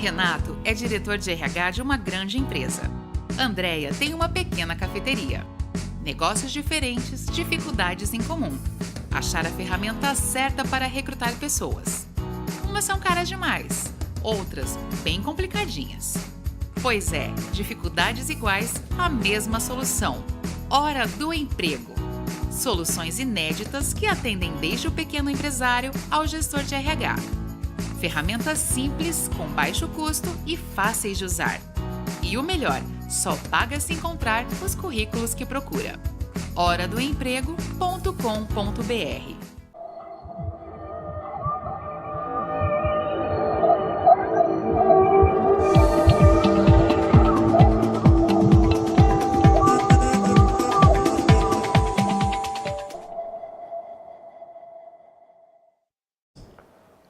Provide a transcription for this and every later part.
Renato é diretor de RH de uma grande empresa. Andréia tem uma pequena cafeteria. Negócios diferentes, dificuldades em comum. Achar a ferramenta certa para recrutar pessoas. Umas são caras demais, outras bem complicadinhas. Pois é, dificuldades iguais, a mesma solução. Hora do Emprego. Soluções inéditas que atendem desde o pequeno empresário ao gestor de RH. Ferramentas simples, com baixo custo e fáceis de usar. E o melhor, só paga se encontrar os currículos que procura. horadoemprego.com.br.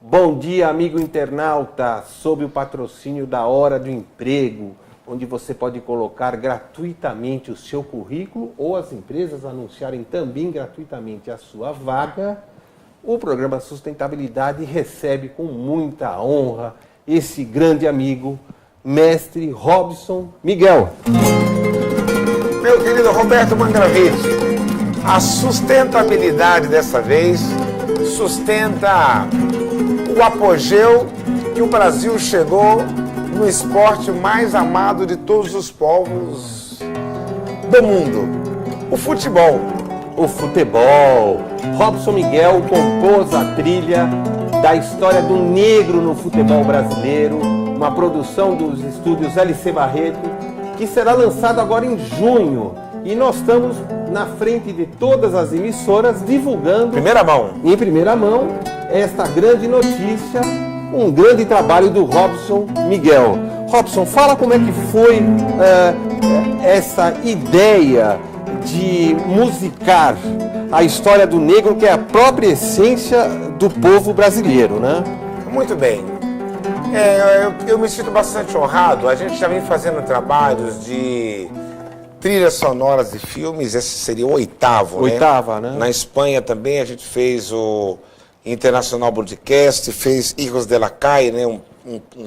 Bom dia, amigo internauta, sob o patrocínio da Hora do Emprego, onde você pode colocar gratuitamente o seu currículo ou as empresas anunciarem também gratuitamente a sua vaga. O programa Sustentabilidade recebe com muita honra esse grande amigo, mestre Robson Miguel. Meu querido Roberto Mangravite, a sustentabilidade dessa vez sustenta o apogeu que o Brasil chegou no esporte mais amado de todos os povos do mundo, o futebol. O futebol. Robson Miguel compôs a trilha da história do negro no futebol brasileiro, uma produção dos estúdios LC Barreto, que será lançado agora em junho. E nós estamos na frente de todas as emissoras divulgando em primeira mão esta grande notícia, um grande trabalho do Robson Miguel. Robson, fala como é que foi essa ideia de musicar a história do negro, que é a própria essência do povo brasileiro, né? Muito bem. Eu me sinto bastante honrado. A gente já vem fazendo trabalhos de trilhas sonoras de filmes, esse seria o oitavo, né? Na Espanha também a gente fez o Internacional Broadcast, fez Hijos de la Calle, né? Um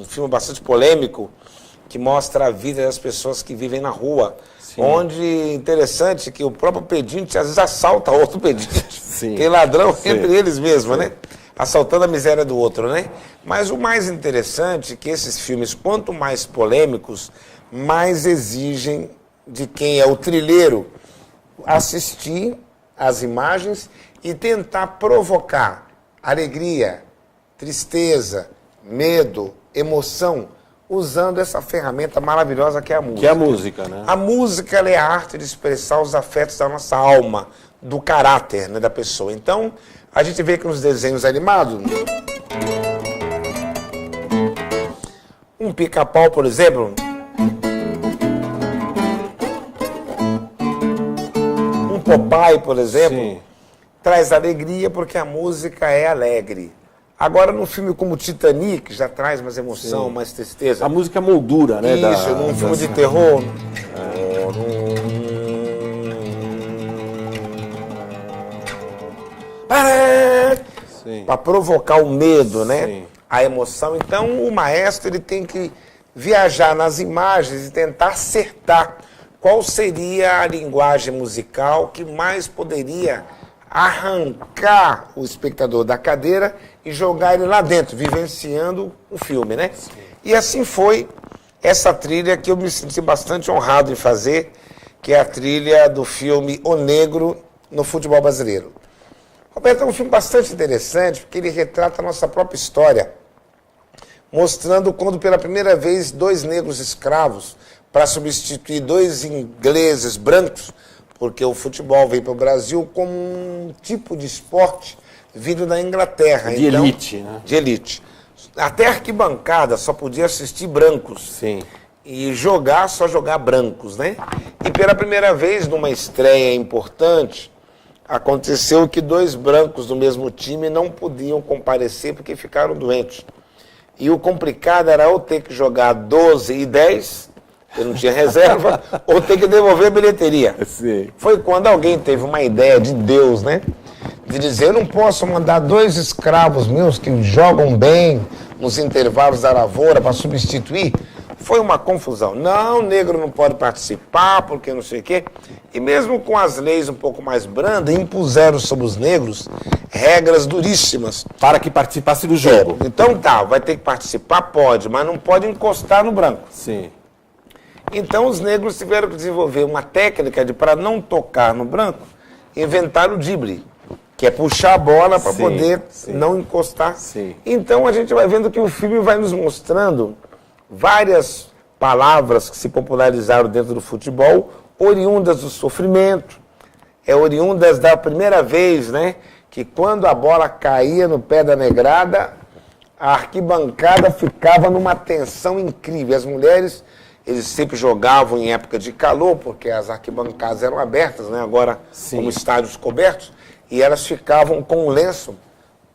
filme bastante polêmico que mostra a vida das pessoas que vivem na rua. Sim. Onde, interessante, que o próprio pedinte às vezes assalta outro pedinte. Sim. Tem ladrão entre eles mesmos, né? Assaltando a miséria do outro, né? Mas o mais interessante é que esses filmes, quanto mais polêmicos, mais exigem de quem é o trilheiro assistir às imagens e tentar provocar alegria, tristeza, medo, emoção, usando essa ferramenta maravilhosa que é a música. Que é a música, né? A música, ela é a arte de expressar os afetos da nossa alma, do caráter, né, da pessoa. Então, a gente vê que nos desenhos animados, um Pica-Pau, por exemplo, um Popeye, por exemplo, sim, traz alegria porque a música é alegre. Agora, num filme como Titanic, já traz mais emoção, sim, mais tristeza. A música moldura, né? Isso, num filme de terror. Para provocar o medo, né? Sim. A emoção. Então, o maestro ele tem que viajar nas imagens e tentar acertar qual seria a linguagem musical que mais poderia arrancar o espectador da cadeira e jogar ele lá dentro, vivenciando o filme, né? Sim. E assim foi essa trilha que eu me senti bastante honrado em fazer, que é a trilha do filme O Negro no Futebol Brasileiro. Roberto, é um filme bastante interessante, porque ele retrata a nossa própria história, mostrando quando pela primeira vez 2 negros escravos, para substituir 2 ingleses brancos, porque o futebol veio para o Brasil como um tipo de esporte vindo da Inglaterra. De então, elite, né? De elite. Até a arquibancada só podia assistir brancos. Sim. E jogar, só jogar brancos, né? E pela primeira vez, numa estreia importante, aconteceu que 2 brancos do mesmo time não podiam comparecer porque ficaram doentes. E o complicado era ou ter que jogar 12 e 10... eu não tinha reserva, ou ter que devolver a bilheteria. Sim. Foi quando alguém teve uma ideia de Deus, né? De dizer, eu não posso mandar 2 escravos meus que jogam bem nos intervalos da lavoura para substituir. Foi uma confusão. Não, o negro não pode participar, porque não sei o quê. E mesmo com as leis um pouco mais brandas, impuseram sobre os negros regras duríssimas. Para que participasse do jogo. Então tá, vai ter que participar, pode, mas não pode encostar no branco. Sim. Então os negros tiveram que desenvolver uma técnica de, para não tocar no branco, inventar o drible, que é puxar a bola para poder não encostar. Sim. Então a gente vai vendo que o filme vai nos mostrando várias palavras que se popularizaram dentro do futebol, oriundas do sofrimento, oriundas da primeira vez, né, que quando a bola caía no pé da negrada, a arquibancada ficava numa tensão incrível. As mulheres, eles sempre jogavam em época de calor, porque as arquibancadas eram abertas, né, agora como estádios cobertos, e elas ficavam com um lenço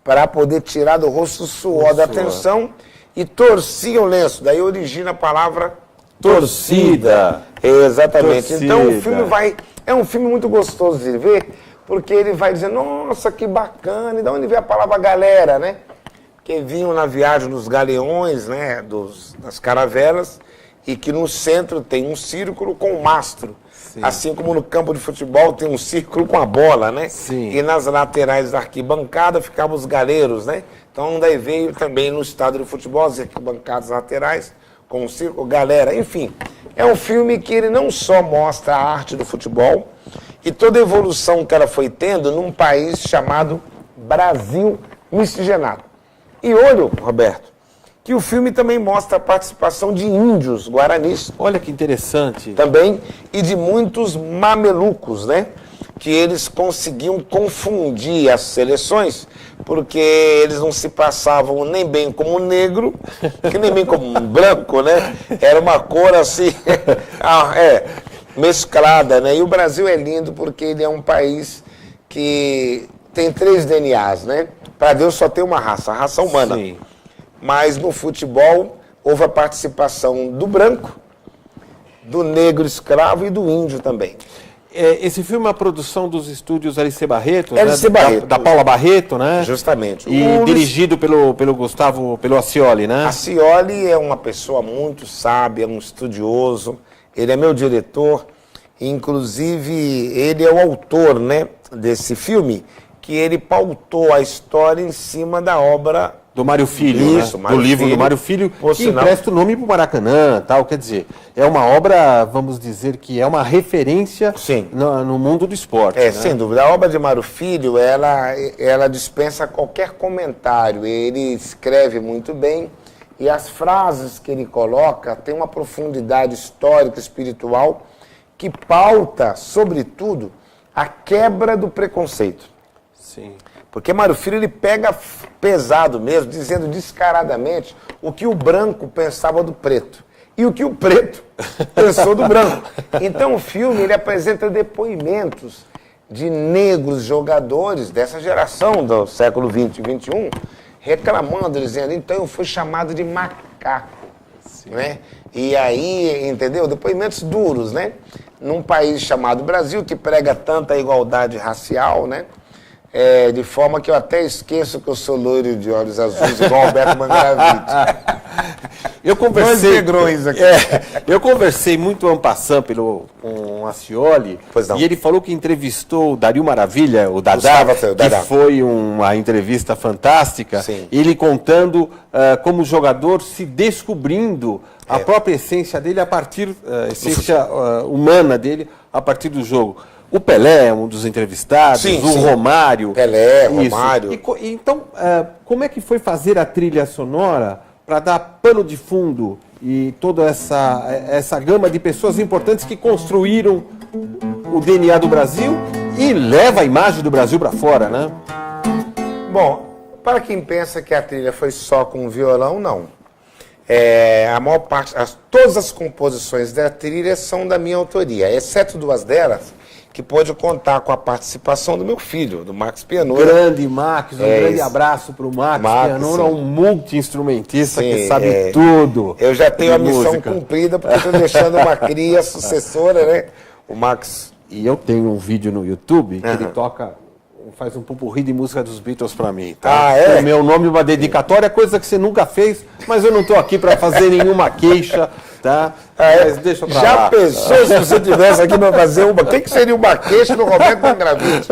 para poder tirar do rosto o suor da tensão, e torcia o lenço, daí origina a palavra torcida. Exatamente. Torcida. Então o filme é um filme muito gostoso de ver, porque ele vai dizer, nossa, que bacana, e de onde veio a palavra galera, né? Que vinham na viagem nos galeões, né, das caravelas, e que no centro tem um círculo com um mastro. Sim. Assim como no campo de futebol tem um círculo com a bola, né? Sim. E nas laterais da arquibancada ficavam os galeiros, né? Então daí veio também no estádio de futebol as arquibancadas laterais com um círculo, galera. Enfim, é um filme que ele não só mostra a arte do futebol e toda a evolução que ela foi tendo num país chamado Brasil miscigenado. E olha, Roberto, que o filme também mostra a participação de índios guaranis. Olha que interessante. Também, e de muitos mamelucos, né? Que eles conseguiam confundir as seleções, porque eles não se passavam nem bem como negro, que nem bem como branco, né? Era uma cor assim, mesclada, né? E o Brasil é lindo porque ele é um país que tem 3 DNAs, né? Para Deus só tem uma raça, a raça humana. Sim. Mas no futebol houve a participação do branco, do negro escravo e do índio também. Esse filme é uma produção dos estúdios LC Barreto, LC né? Barreto. Da Paula Barreto, né? Justamente. E dirigido pelo Acioli, né? Acioli é uma pessoa muito sábia, um estudioso. Ele é meu diretor. Inclusive, ele é o autor, né, desse filme, que ele pautou a história em cima da obra do Mário Filho, isso, né? Mário Do livro Filho, do Mário Filho, que sinal, empresta o nome para o Maracanã, tal. Quer dizer, é uma obra, vamos dizer, que é uma referência no mundo do esporte. Né? Sem dúvida. A obra de Mário Filho, ela dispensa qualquer comentário. Ele escreve muito bem e as frases que ele coloca têm uma profundidade histórica, espiritual, que pauta, sobretudo, a quebra do preconceito. Sim. Porque Mário Filho, ele pega pesado mesmo, dizendo descaradamente o que o branco pensava do preto e o que o preto pensou do branco. Então o filme, ele apresenta depoimentos de negros jogadores dessa geração do século XX e XXI, reclamando, dizendo, então eu fui chamado de macaco. Né? E aí, entendeu? Depoimentos duros, né? Num país chamado Brasil, que prega tanta igualdade racial, né? De forma que eu até esqueço que eu sou loiro de olhos azuis, igual Alberto Mangaravite. Eu conversei, dois negrões aqui. Eu conversei muito en passant com o Acioli, e ele falou que entrevistou o Dario Maravilha, o Dadá, que foi uma entrevista fantástica, Sim. Ele contando como jogador se descobrindo a própria essência dele a partir, essência humana dele a partir do jogo. O Pelé é um dos entrevistados, Romário. Pelé, Romário. Então, como é que foi fazer a trilha sonora para dar pano de fundo e toda essa gama de pessoas importantes que construíram o DNA do Brasil e leva a imagem do Brasil para fora, né? Bom, para quem pensa que a trilha foi só com violão, não. A maior parte, todas as composições da trilha são da minha autoria, exceto 2 delas, que pode contar com a participação do meu filho, do Max Pianura. Grande Max, grande abraço para o Max Pianura, um multi-instrumentista que sabe tudo. Eu já tenho a missão cumprida, porque estou deixando uma cria sucessora, né? O Max. E eu tenho um vídeo no YouTube que ele toca faz um pupurri de música dos Beatles pra mim, tá? Ah, é? O meu nome, uma dedicatória, coisa que você nunca fez, mas eu não tô aqui pra fazer nenhuma queixa, tá? Mas deixa pra Já lá. pensou se você tivesse aqui para fazer uma? O que seria uma queixa do Roberto Gravite?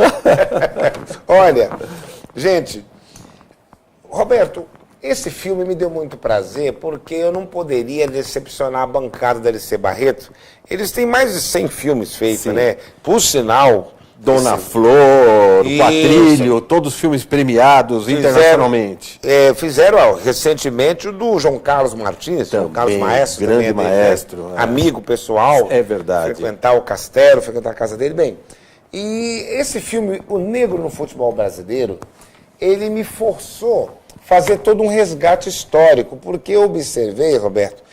Olha, gente, Roberto, esse filme me deu muito prazer porque eu não poderia decepcionar a bancada da LC Barreto. Eles têm mais de 100 filmes feitos, Sim. né? Por sinal... Dona Flor, Quatrilho, todos os filmes premiados internacionalmente. Fizeram recentemente o do João Carlos Martins, Também, o Carlos Maestro. grande também, maestro. Né? Amigo pessoal. É verdade. Frequentar o castelo, frequentar a casa dele. Bem, e esse filme, O Negro no Futebol Brasileiro, ele me forçou a fazer todo um resgate histórico, porque eu observei, Roberto,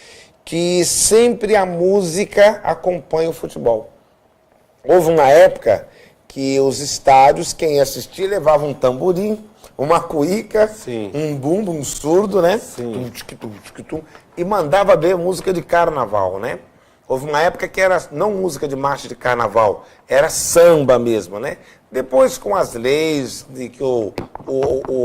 que sempre a música acompanha o futebol. Houve uma época que os estádios, quem assistia, levava um tamborim, uma cuíca, Sim. um bumbo, um surdo, né? Sim. E mandava ver música de carnaval, né? Houve uma época que era não música de marcha de carnaval, era samba mesmo, né? Depois, com as leis de que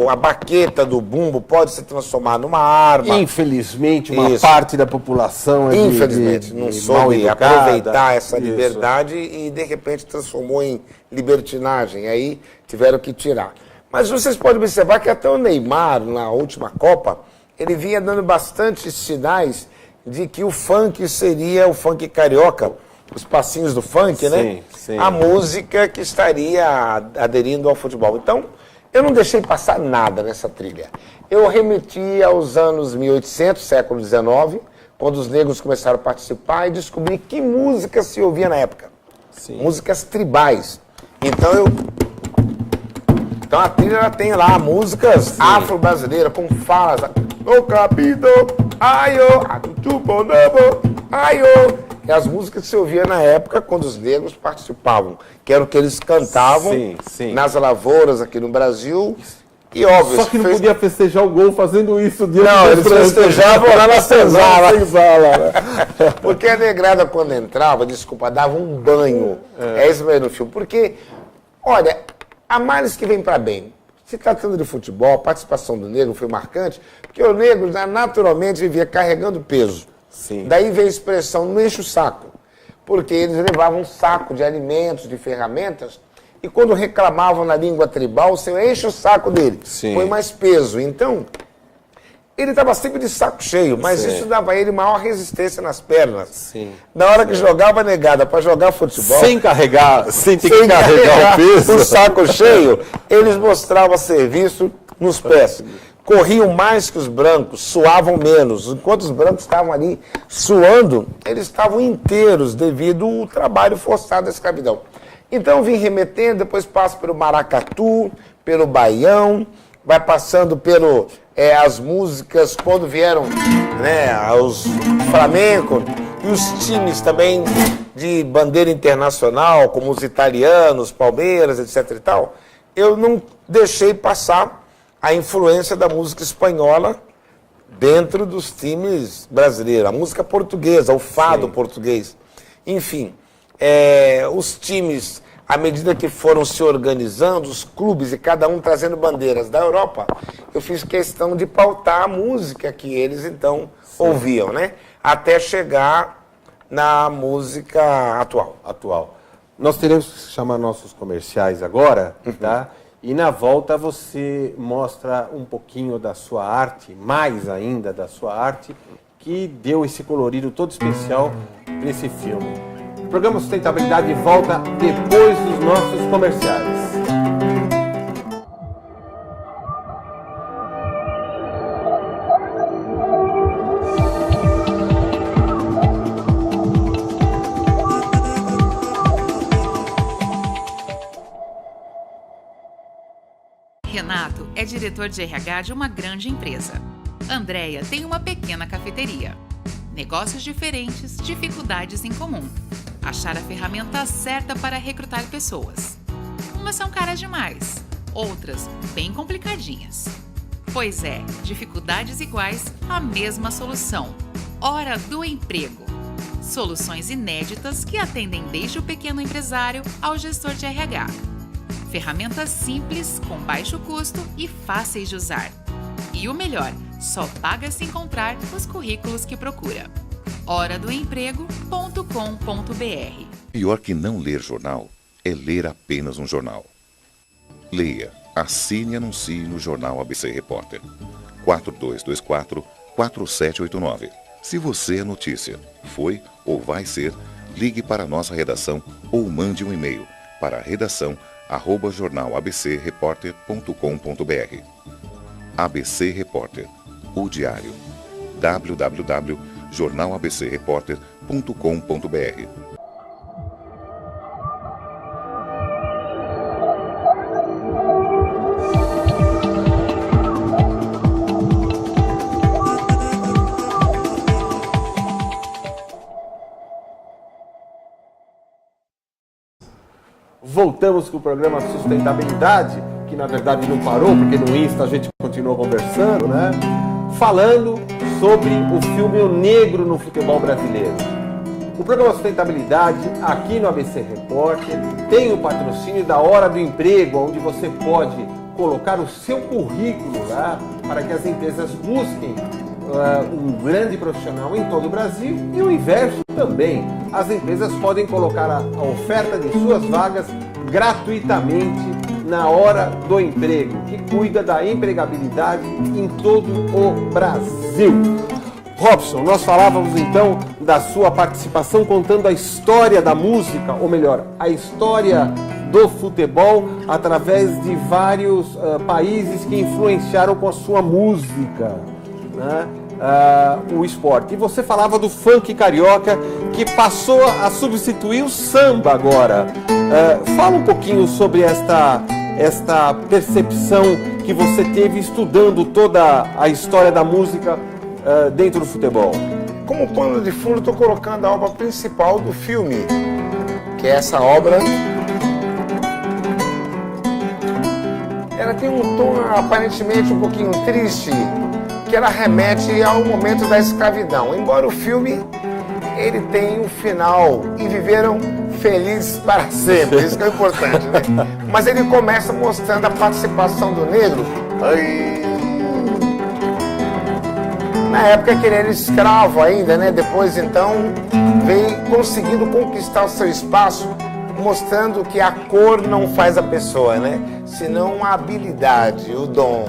a baqueta do bumbo pode se transformar numa arma. Infelizmente, uma Isso. parte da população Infelizmente, não soube mal-educada. aproveitar essa Isso. liberdade e, de repente, transformou em libertinagem. Aí tiveram que tirar. Mas vocês podem observar que até o Neymar, na última Copa, ele vinha dando bastante sinais de que o funk seria o funk carioca, os passinhos do funk, né? Sim. A música que estaria aderindo ao futebol. Então, eu não deixei passar nada nessa trilha. Eu remeti aos anos 1800, século XIX, quando os negros começaram a participar e descobri que música se ouvia na época. Sim. Músicas tribais. Então a trilha ela tem lá músicas afro-brasileiras, com falas. O capito, aio, atutubonobo, aio. E as músicas que se ouvia na época quando os negros participavam, que era o que eles cantavam Sim. nas lavouras aqui no Brasil. E óbvio, Só que não podia festejar o gol fazendo isso. Não, eles festejavam lá na senzala. Né? Porque a negrada, quando entrava, dava um banho. É isso mesmo no filme. Porque, olha, há males que vem para bem. Se tratando de futebol, a participação do negro foi marcante, porque o negro naturalmente vivia carregando peso. Sim. Daí veio a expressão, não enche o saco. Porque eles levavam um saco de alimentos, de ferramentas, e quando reclamavam na língua tribal, você enche o saco dele. Sim. Põe mais peso. Então, ele estava sempre de saco cheio, mas isso dava a ele maior resistência nas pernas. Sim. Na hora que jogava negada para jogar futebol, Sem ter que carregar o peso. o saco cheio, eles mostravam serviço nos pés. Corriam mais que os brancos, suavam menos. Enquanto os brancos estavam ali suando, eles estavam inteiros devido ao trabalho forçado da escravidão. Então eu vim remetendo, depois passo pelo maracatu, pelo baião, vai passando pelo as músicas quando vieram, né, os flamenco e os times também de bandeira internacional, como os italianos, Palmeiras, etc. e tal. Eu não deixei passar a influência da música espanhola dentro dos times brasileiros, a música portuguesa, o fado português. Enfim, os times, à medida que foram se organizando, os clubes e cada um trazendo bandeiras da Europa, eu fiz questão de pautar a música que eles, então, ouviam, né? Até chegar na música atual. Nós teremos que chamar nossos comerciais agora, tá? E na volta você mostra um pouquinho da sua arte, mais ainda da sua arte, que deu esse colorido todo especial para esse filme. O programa Sustentabilidade volta depois dos nossos comerciais. Renato é diretor de RH de uma grande empresa. Andréia tem uma pequena cafeteria. Negócios diferentes, dificuldades em comum. Achar a ferramenta certa para recrutar pessoas. Umas são caras demais, outras bem complicadinhas. Pois é, dificuldades iguais, a mesma solução. Hora do Emprego. Soluções inéditas que atendem desde o pequeno empresário ao gestor de RH. Ferramentas simples, com baixo custo e fáceis de usar. E o melhor, só paga se encontrar os currículos que procura. horadoemprego.com.br. Pior que não ler jornal é ler apenas um jornal. Leia, assine e anuncie no Jornal ABC Repórter. 4224-4789. Se você é notícia, foi ou vai ser, ligue para a nossa redação ou mande um e-mail para redação@jornalabcreporter.com.br. ABC Repórter, o diário. www.jornalabcreporter.com.br. Voltamos com o programa Sustentabilidade, que na verdade não parou, porque no Insta a gente continuou conversando, né? Falando sobre o filme O Negro no Futebol Brasileiro. O programa Sustentabilidade, aqui no ABC Repórter, tem o patrocínio da Hora do Emprego, onde você pode colocar o seu currículo lá para que as empresas busquem um grande profissional em todo o Brasil, e o inverso também. As empresas podem colocar a oferta de suas vagas gratuitamente na Hora do Emprego, que cuida da empregabilidade em todo o Brasil. Robson, nós falávamos então da sua participação contando a história da música, ou melhor, a história do futebol através de vários países que influenciaram com a sua música, né? O esporte. E você falava do funk carioca, que passou a substituir o samba agora. Fala um pouquinho sobre esta percepção que você teve estudando toda a história da música dentro do futebol. Como pano de fundo, estou colocando a obra principal do filme, que é essa obra. Ela tem um tom aparentemente um pouquinho triste, que ela remete ao momento da escravidão. Embora o filme ele tenha um final e viveram felizes para sempre, isso que é importante, né? Mas ele começa mostrando a participação do negro. Na época que ele era escravo ainda, né? Depois então vem conseguindo conquistar o seu espaço, mostrando que a cor não faz a pessoa, né? Senão a habilidade, o dom.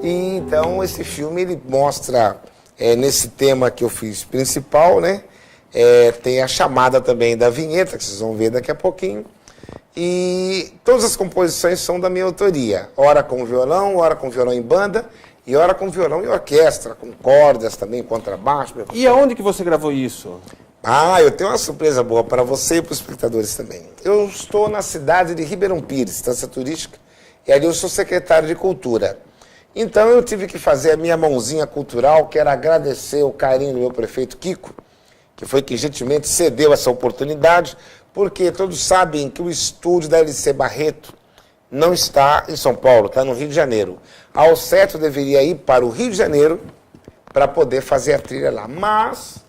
E então esse filme ele mostra, nesse tema que eu fiz principal, né? Tem a chamada também da vinheta, que vocês vão ver daqui a pouquinho. E todas as composições são da minha autoria. Ora com violão em banda, e ora com violão e orquestra, com cordas também, contrabaixo. E aonde que você gravou isso? Eu tenho uma surpresa boa para você e para os espectadores também. Eu estou na cidade de Ribeirão Pires, estância turística, e ali eu sou secretário de Cultura. Então eu tive que fazer a minha mãozinha cultural, quero agradecer o carinho do meu prefeito Kiko, que foi que gentilmente cedeu essa oportunidade, porque todos sabem que o estúdio da LC Barreto não está em São Paulo, está no Rio de Janeiro. Ao certo deveria ir para o Rio de Janeiro para poder fazer a trilha lá. Mas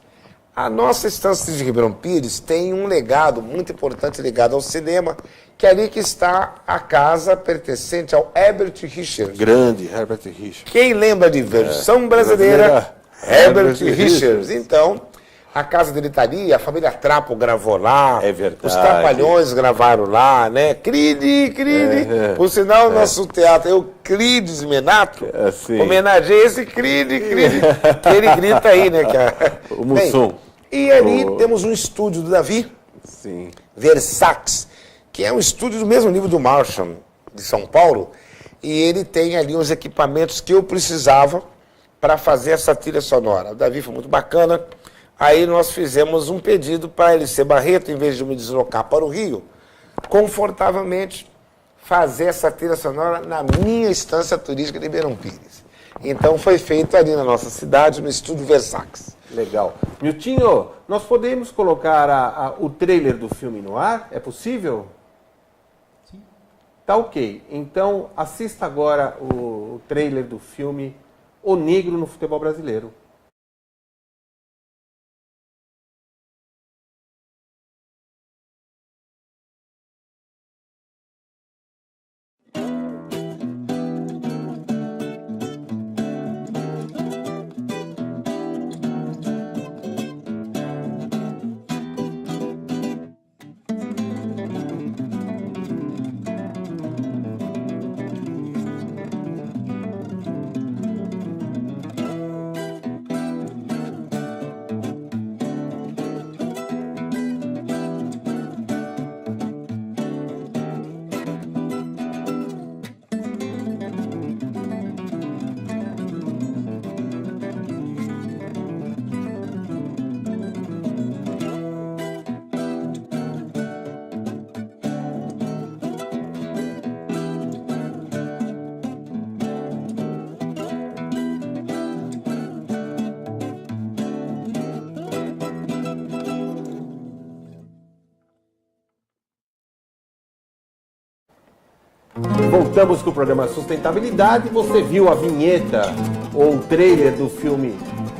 a nossa estância de Ribeirão Pires tem um legado muito importante ligado ao cinema, que é ali que está a casa pertencente ao Herbert Richards. Grande Herbert Richards. Quem lembra de versão brasileira, Herbert Richards. Então, a casa dele está ali, a família Trapo gravou lá, é verdade. Os Trapalhões gravaram lá, né? Cride. Por sinal, o nosso teatro, Euclides Menato, homenageia esse Cride, que ele grita aí, né? O Mussum. E ali temos um estúdio do Davi, Versace, que é um estúdio do mesmo nível do Marshall, de São Paulo, e ele tem ali os equipamentos que eu precisava para fazer essa trilha sonora. O Davi foi muito bacana. Aí nós fizemos um pedido para a LC Barreto, em vez de me deslocar para o Rio, confortavelmente fazer essa trilha sonora na minha estância turística de Ribeirão Pires. Então foi feito ali na nossa cidade, no estúdio Versace. Legal. Miltinho, nós podemos colocar o trailer do filme no ar? É possível? Sim. Tá ok. Então assista agora o trailer do filme O Negro no Futebol Brasileiro. voltamos com o programa Sustentabilidade. Você viu a vinheta ou o trailer do filme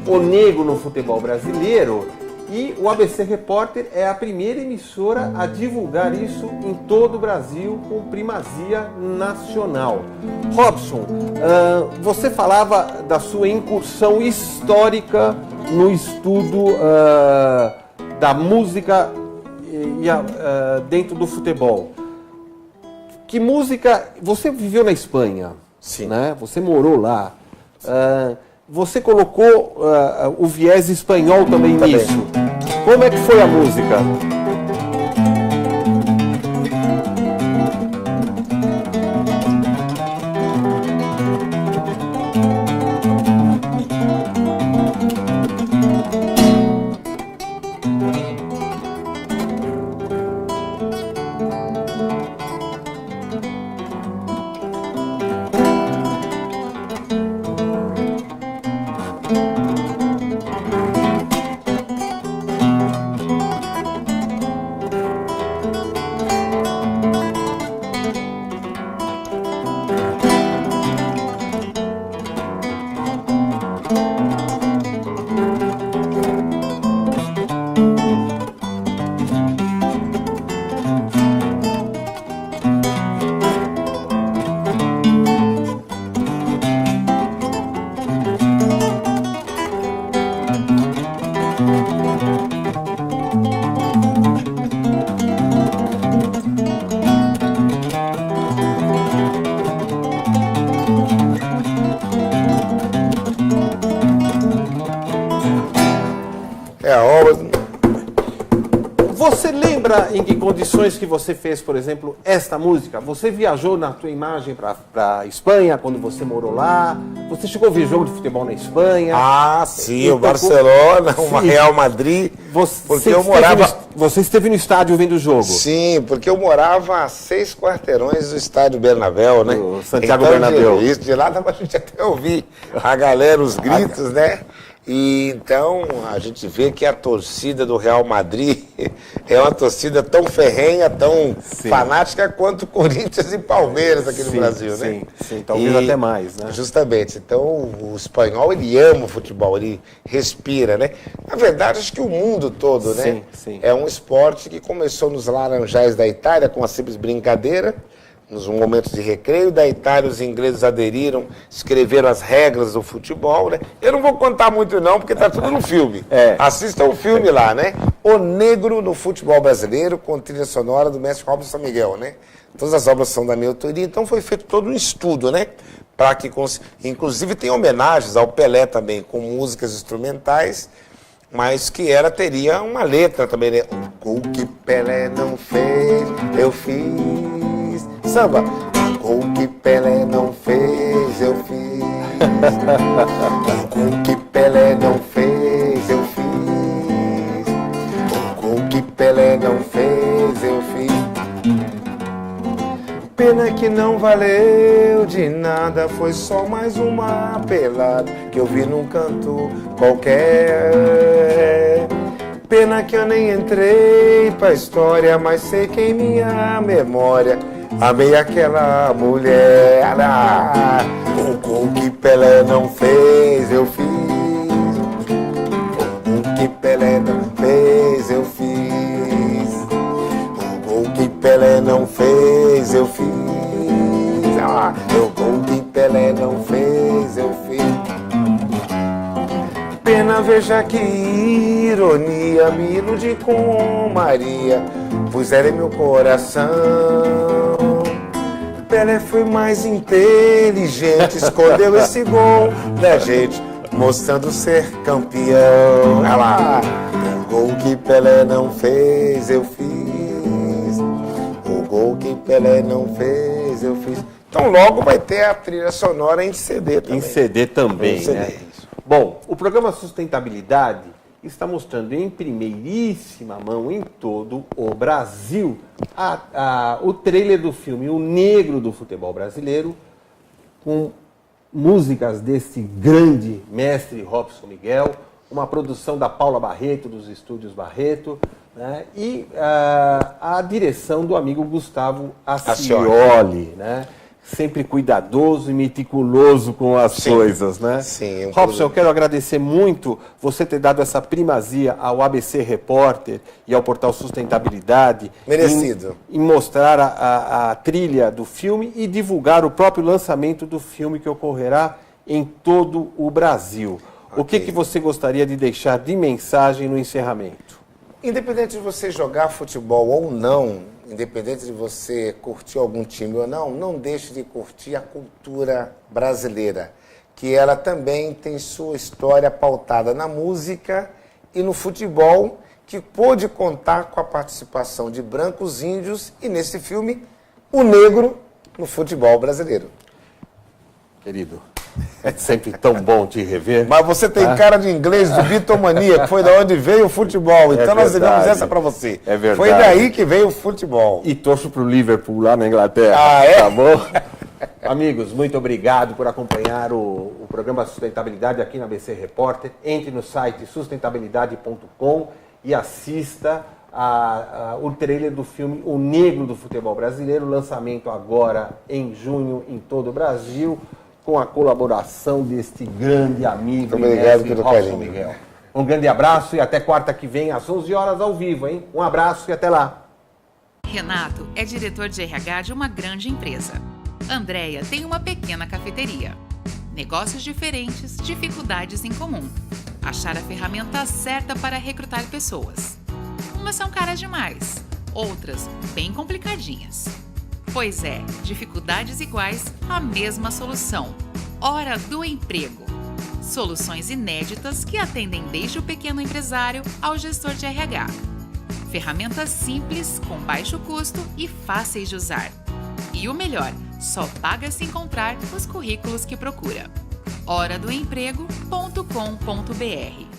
O Negro no Futebol Brasileiro, e o ABC Repórter é a primeira emissora a divulgar isso em todo o Brasil com primazia nacional. Robson, você falava da sua incursão histórica no estudo da música dentro do futebol. Que música... Você viveu na Espanha, Sim. Né? Você morou lá. Você colocou o viés espanhol também nisso. Como é que foi a música? Você lembra em que condições que você fez, por exemplo, esta música? Você viajou na tua imagem para a Espanha, quando você morou lá? Você chegou a ver jogo de futebol na Espanha? Ah, sim, o Barcelona, o Real Madrid. Você esteve no estádio vendo o jogo? Sim, porque eu morava a 6 quarteirões do estádio Bernabéu, né? O Santiago Bernabéu. Isso, de lá dava a gente até ouvir a galera, os gritos, né? E então a gente vê que a torcida do Real Madrid é uma torcida tão ferrenha, tão fanática quanto Corinthians e Palmeiras aqui no Brasil, né? Sim, talvez até mais, né? Justamente. Então o espanhol, ele ama o futebol, ele respira, né? Na verdade, acho que o mundo todo, né? Sim. É um esporte que começou nos laranjais da Itália com uma simples brincadeira. Nos momentos de recreio da Itália, os ingleses aderiram, escreveram as regras do futebol, né? Eu não vou contar muito não, porque está tudo no filme. Assistam o filme lá, né? O Negro no Futebol Brasileiro, com trilha sonora do mestre Robson Miguel, né? Todas as obras são da minha autoria, então foi feito todo um estudo, né? Para que, inclusive, tem homenagens ao Pelé também, com músicas instrumentais, mas que teria uma letra também, né? O que Pelé não fez, eu fiz. Samba. O que Pelé não fez, eu fiz. O que Pelé não fez, eu fiz. O que Pelé não fez, eu fiz. Pena que não valeu de nada, foi só mais uma pelada que eu vi num canto qualquer. Pena que eu nem entrei pra história, mas sei que em minha memória amei aquela mulher. O que Pelé não fez, eu fiz. O que Pelé não fez, eu fiz. O que Pelé não fez, eu fiz. O que Pelé não fez, eu fiz. Pena, veja que ironia, me iludi com Maria, puseram em meu coração. Pelé foi mais inteligente, escondeu esse gol da gente, mostrando ser campeão. Olha lá, o gol que Pelé não fez, eu fiz. O gol que Pelé não fez, eu fiz. Então logo vai ter a trilha sonora em CD também. Em CD também, né? Bom, o programa Sustentabilidade está mostrando em primeiríssima mão em todo o Brasil o trailer do filme O Negro do Futebol Brasileiro, com músicas desse grande mestre Robson Miguel, uma produção da Paula Barreto, dos Estúdios Barreto, né, e a direção do amigo Gustavo Accioli, né? sempre cuidadoso e meticuloso com as coisas, né? Sim. Robson, eu quero agradecer muito você ter dado essa primazia ao ABC Repórter e ao Portal Sustentabilidade. Merecido. Em mostrar a trilha do filme e divulgar o próprio lançamento do filme que ocorrerá em todo o Brasil. Okay. O que você gostaria de deixar de mensagem no encerramento? Independente de você jogar futebol ou não, independente de você curtir algum time ou não, não deixe de curtir a cultura brasileira, que ela também tem sua história pautada na música e no futebol, que pôde contar com a participação de brancos, índios e, nesse filme, o negro no futebol brasileiro. Querido, é sempre tão bom te rever. Mas você tem cara de inglês, de bitomania, que foi da onde veio o futebol. Então nós devemos essa para você. É verdade. Foi daí que veio o futebol. E torço pro Liverpool lá na Inglaterra. Ah, é? Tá bom? Amigos, muito obrigado por acompanhar o programa Sustentabilidade aqui na ABC Repórter. Entre no site sustentabilidade.com e assista o trailer do filme O Negro do Futebol Brasileiro, lançamento agora em junho em todo o Brasil, com a colaboração deste grande amigo, Robson Miguel. Um grande abraço e até quarta que vem, às 11 horas ao vivo, hein? Um abraço e até lá. Renato é diretor de RH de uma grande empresa. Andréia tem uma pequena cafeteria. Negócios diferentes, dificuldades em comum. Achar a ferramenta certa para recrutar pessoas. Umas são caras demais, outras bem complicadinhas. Pois é, dificuldades iguais, a mesma solução. Hora do Emprego. Soluções inéditas que atendem desde o pequeno empresário ao gestor de RH. Ferramentas simples, com baixo custo e fáceis de usar. E o melhor, só paga se encontrar os currículos que procura. horadoemprego.com.br